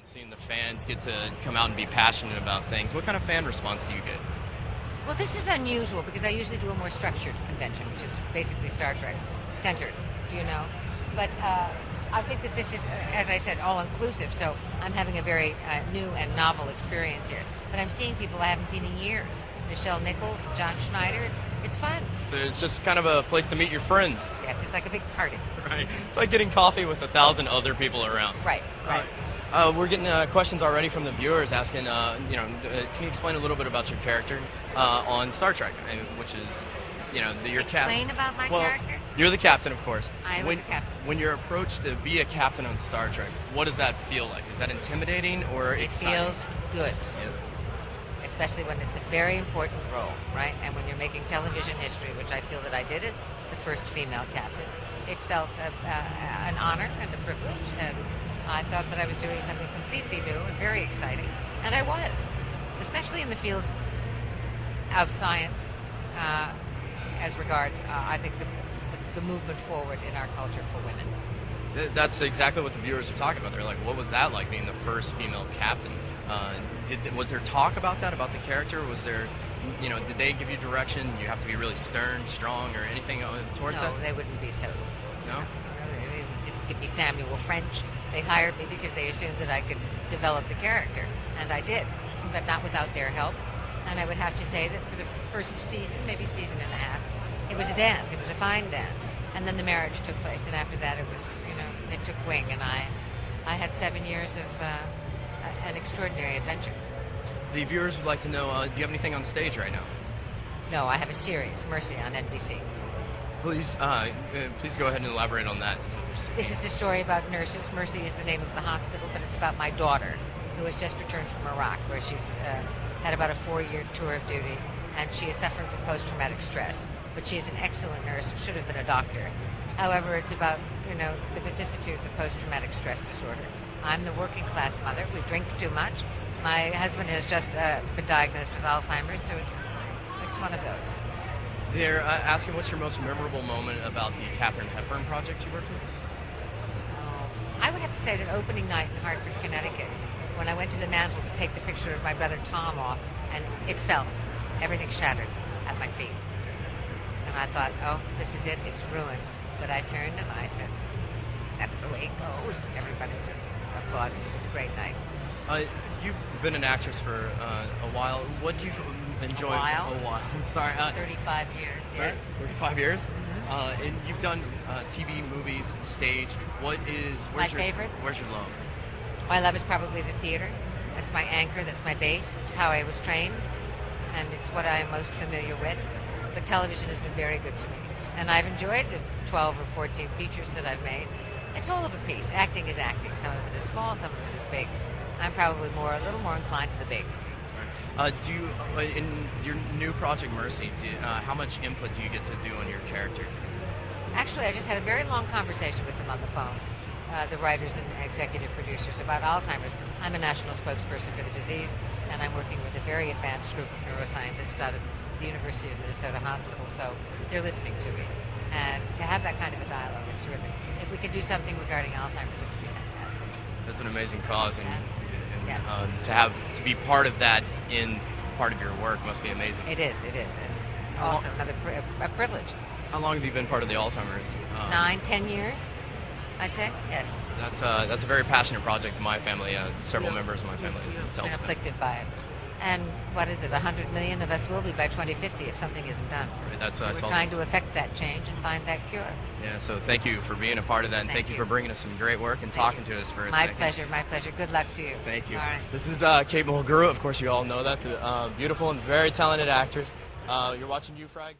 seeing the fans get to come out and be passionate about things. What kind of fan response do you get? Well, this is unusual because I usually do a more structured convention, which is basically Star Trek centered, But I think that this is, as I said, all-inclusive, so I'm having a very new and novel experience here. But I'm seeing people I haven't seen in years. Michelle Nichols, John Schneider. It's fun. So it's just kind of a place to meet your friends. Yes, it's like a big party. Right. It's like getting coffee with 1,000 other people around. Right. We're getting questions already from the viewers asking, can you explain a little bit about your character on Star Trek, which is, your captain. Explain about my character? You're the captain, of course. I was the captain. When you're approached to be a captain on Star Trek, what does that feel like? Is that intimidating or exciting? It feels good. Yeah. Especially when it's a very important role, right? And when you're making television history, which I feel that I did as the first female captain, it felt an honor and a privilege, and I thought that I was doing something completely new and very exciting, and I was, especially in the fields of science, as regards, I think, the movement forward in our culture for women. That's exactly what the viewers are talking about. They're like, what was that like, being the first female captain? Was there talk about that, about the character? Was there, did they give you direction? You have to be really stern, strong, or anything towards that? No, they wouldn't be so. No? They didn't give me Samuel French. They hired me because they assumed that I could develop the character, and I did, but not without their help. And I would have to say that for the first season, maybe season and a half, it was a dance. It was a fine dance. And then the marriage took place, and after that it was, it took wing, and I had 7 years of an extraordinary adventure. The viewers would like to know, do you have anything on stage right now? No, I have a series, Mercy, on NBC. Please go ahead and elaborate on that. This is a story about nurses. Mercy is the name of the hospital, but it's about my daughter, who has just returned from Iraq, where she's had about a 4-year tour of duty, and she is suffering from post-traumatic stress. But she's an excellent nurse and should have been a doctor. However, it's about, the vicissitudes of post-traumatic stress disorder. I'm the working-class mother. We drink too much. My husband has just been diagnosed with Alzheimer's, so it's one of those. They're asking, what's your most memorable moment about the Katharine Hepburn project you worked with? I would have to say that opening night in Hartford, Connecticut, when I went to the mantle to take the picture of my brother Tom off, and it fell. Everything shattered at my feet. And I thought, oh, this is it. It's ruined. But I turned and I said, that's the way it goes. Everybody just applauded. It was a great night. You've been an actress for a while. What do you enjoy? A while? Sorry. 35 years, yes. 35 years? Mm-hmm. And you've done TV, movies, stage. Where's my favorite? Where's your love? My love is probably the theater. That's my anchor. That's my base. It's how I was trained. And it's what I am most familiar with. But television has been very good to me. And I've enjoyed the 12 or 14 features that I've made. It's all of a piece. Acting is acting. Some of it is small, some of it is big. I'm probably a little more inclined to the big. Do you, in your new project, Mercy, how much input do you get to do on your character? Actually, I just had a very long conversation with them on the phone, the writers and executive producers, about Alzheimer's. I'm a national spokesperson for the disease, and I'm working with a very advanced group of neuroscientists out of the University of Minnesota Hospital, so they're listening to me. And to have that kind of a dialogue is terrific. If we could do something regarding Alzheimer's, it would be fantastic. That's an amazing cause, and yeah. To be part of that in part of your work must be amazing. It is, and also a privilege. How long have you been part of the Alzheimer's? 9-10 years, I'd say. Yes. That's a very passionate project to my family. Several members of my family have been afflicted by it. And what is it? 100 million of us will be by 2050 if something isn't done. We're trying to affect that change and find that cure. Yeah, so thank you for being a part of that, and thank you for bringing us some great work and talking to us for a second. My pleasure. Good luck to you. Thank you. All right. This is Kate Mulgrew. Of course, you all know that. The beautiful and very talented actress. You're watching UFrag.